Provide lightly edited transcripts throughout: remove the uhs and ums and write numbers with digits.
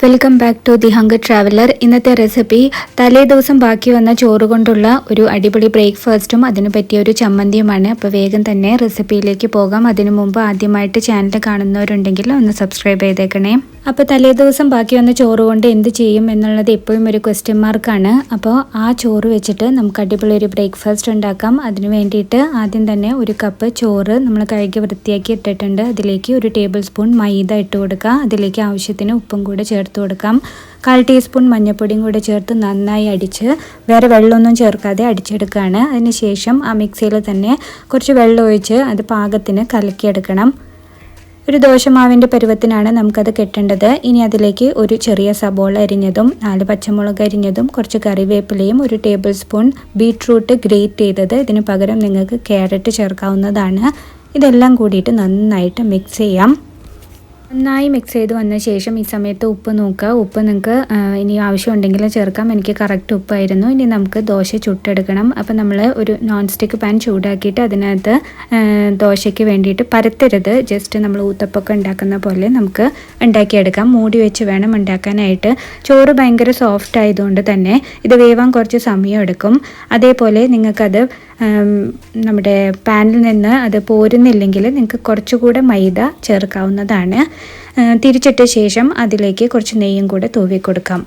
Welcome back to the hunger traveller. ഇന്നത്തെ recipe തലേ ദിവസം ബാക്കി വന്ന ചോറ് കൊണ്ടുള്ള ഒരു അടിപൊളി ബ്രേക്ക്ഫാസ്റ്റും അതിന് പറ്റിയ ഒരു ചമ്മന്തിയുമാണ്. അപ്പോൾ വേഗം തന്നെ റെസിപ്പിയിലേക്ക് പോകാം. അതിനു മുമ്പ് ആദ്യമായിട്ട് ചാനൽ കാണുന്നവരുണ്ടെങ്കിൽ ഒന്ന് സബ്സ്ക്രൈബ് ചെയ്തേക്കണേ. അപ്പോൾ തലേ ദിവസം ബാക്കി വന്ന ചോറ് കൊണ്ട് എന്ത് ചെയ്യും എന്നുള്ളത് എപ്പോഴും ഒരു ക്വസ്റ്റ്യൻ മാർക്കാണ്. അപ്പോൾ ആ ചോറ് വെച്ചിട്ട് നമുക്ക് അടിപൊളി ഒരു ബ്രേക്ക്ഫാസ്റ്റ് ഉണ്ടാക്കാം. അതിന് വേണ്ടിയിട്ട് ആദ്യം തന്നെ ഒരു കപ്പ് ചോറ് നമ്മൾ കഴുകി വൃത്തിയാക്കി ഇട്ടിട്ടുണ്ട്. അതിലേക്ക് ഒരു ടേബിൾ സ്പൂൺ മൈദ ഇട്ട് കൊടുക്കുക. അതിലേക്ക് ആവശ്യത്തിന് ഉപ്പും കൂടെ ചേർത്ത് കൊടുക്കാം. 1/4 ടീസ്പൂൺ മഞ്ഞൾപ്പൊടിയും കൂടെ ചേർത്ത് നന്നായി അടിച്ച് വേറെ വെള്ളമൊന്നും ചേർക്കാതെ അടിച്ചെടുക്കുകയാണ്. അതിനുശേഷം ആ മിക്സിയിൽ തന്നെ കുറച്ച് വെള്ളം ഒഴിച്ച് അത് പാകത്തിന് കലക്കിയെടുക്കണം. ഒരു ദോശമാവിൻ്റെ പരുവത്തിനാണ് നമുക്കത് കെട്ടേണ്ടത്. ഇനി അതിലേക്ക് ഒരു ചെറിയ സബോള അരിഞ്ഞതും 4 പച്ചമുളക് അരിഞ്ഞതും കുറച്ച് കറിവേപ്പിലയും ഒരു ടേബിൾ സ്പൂൺ ബീട്രൂട്ട് ഗ്രേറ്റ് ചെയ്തത്, ഇതിന് പകരം നിങ്ങൾക്ക് ക്യാരറ്റ് ചേർക്കാവുന്നതാണ്. ഇതെല്ലാം കൂടിയിട്ട് നന്നായിട്ട് മിക്സ് ചെയ്യാം. നന്നായി മിക്സ് ചെയ്ത് വന്ന ശേഷം ഈ സമയത്ത് ഉപ്പ് നോക്കുക. ഉപ്പ് നിങ്ങൾക്ക് ഇനി ആവശ്യമുണ്ടെങ്കിൽ ചേർക്കാം. എനിക്ക് കറക്റ്റ് ഉപ്പായിരുന്നു. ഇനി നമുക്ക് ദോശ ചുട്ടെടുക്കണം. അപ്പോൾ നമ്മൾ ഒരു നോൺ സ്റ്റിക്ക് പാൻ ചൂടാക്കിയിട്ട് അതിനകത്ത് ദോശയ്ക്ക് വേണ്ടിയിട്ട് പരത്തരുത്, ജസ്റ്റ് നമ്മൾ ഊത്തപ്പൊക്കെ ഉണ്ടാക്കുന്ന പോലെ നമുക്ക് ഉണ്ടാക്കിയെടുക്കാം. മൂടി വെച്ച് വേണം ഉണ്ടാക്കാനായിട്ട്. ചോറ് ഭയങ്കര സോഫ്റ്റ് ആയതുകൊണ്ട് തന്നെ ഇത് വേവാൻ കുറച്ച് സമയം എടുക്കും. അതേപോലെ നിങ്ങൾക്കത് നമ്മുടെ പാനിൽ നിന്ന് അത് പോരുന്നില്ലെങ്കിൽ നിങ്ങൾക്ക് കുറച്ചുകൂടെ മൈദ ചേർക്കാവുന്നതാണ്. തിരിച്ചിട്ട ശേഷം അതിലേക്ക് കുറച്ച് നെയ്യും കൂടെ തൂവി കൊടുക്കാം.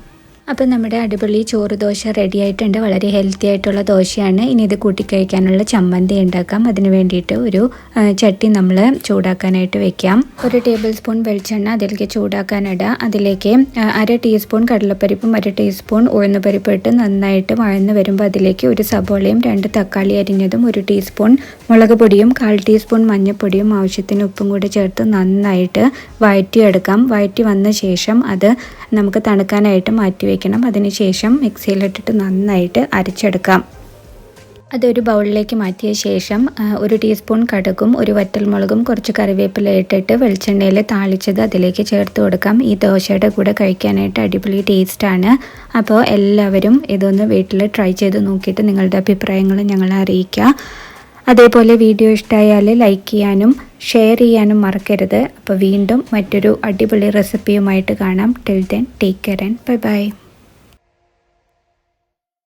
അപ്പോൾ നമ്മുടെ അടിപൊളി ചോറ് ദോശ റെഡി ആയിട്ടുണ്ട്. വളരെ ഹെൽത്തി ആയിട്ടുള്ള ദോശയാണ്. ഇനി ഇത് കൂട്ടിക്കഴിക്കാനുള്ള ചമ്മന്തി ഉണ്ടാക്കാം. അതിന് വേണ്ടിയിട്ട് ഒരു ചട്ടി നമ്മൾ ചൂടാക്കാനായിട്ട് വെക്കാം. ഒരു ടേബിൾ സ്പൂൺ വെളിച്ചെണ്ണ അതിലേക്ക് ചൂടാക്കാനിടുക. അതിലേക്ക് 1/2 ടീസ്പൂൺ കടലപ്പരിപ്പും 1/2 ടീസ്പൂൺ ഉഴുന്നുപരിപ്പും ഇട്ട് നന്നായിട്ട് വഴന്ന് വരുമ്പോൾ അതിലേക്ക് ഒരു സബോളയും 2 തക്കാളി അരിഞ്ഞതും 1 ടീസ്പൂൺ മുളക് പൊടിയും 1/4 ടീസ്പൂൺ മഞ്ഞൾപ്പൊടിയും ആവശ്യത്തിന് ഉപ്പും കൂടി ചേർത്ത് നന്നായിട്ട് വഴറ്റിയെടുക്കാം. വഴറ്റി വന്ന ശേഷം അത് നമുക്ക് തണുക്കാനായിട്ട് മാറ്റി വയ്ക്കണം. അതിനുശേഷം മിക്സിയിലിട്ടിട്ട് നന്നായിട്ട് അരച്ചെടുക്കാം. അതൊരു ബൗളിലേക്ക് മാറ്റിയ ശേഷം 1 ടീസ്പൂൺ കടുകും 1 വറ്റൽമുളകും കുറച്ച് കറിവേപ്പില ഇട്ടിട്ട് വെളിച്ചെണ്ണയിൽ താളിച്ചത് അതിലേക്ക് ചേർത്ത് കൊടുക്കാം. ഈ ദോശയുടെ കൂടെ കഴിക്കാനായിട്ട് അടിപൊളി ടേസ്റ്റാണ്. അപ്പോൾ എല്ലാവരും ഇതൊന്ന് വീട്ടിൽ ട്രൈ ചെയ്ത് നോക്കിയിട്ട് നിങ്ങളുടെ അഭിപ്രായങ്ങൾ ഞങ്ങളെ അറിയിക്കുക. അതേപോലെ വീഡിയോ ഇഷ്ടമായാൽ ലൈക്ക് ചെയ്യാനും ഷെയർ ചെയ്യാനും മറക്കരുത്. അപ്പോൾ വീണ്ടും മറ്റൊരു അടിപൊളി റെസിപ്പിയുമായിട്ട് കാണാം. Till then take care and bye bye.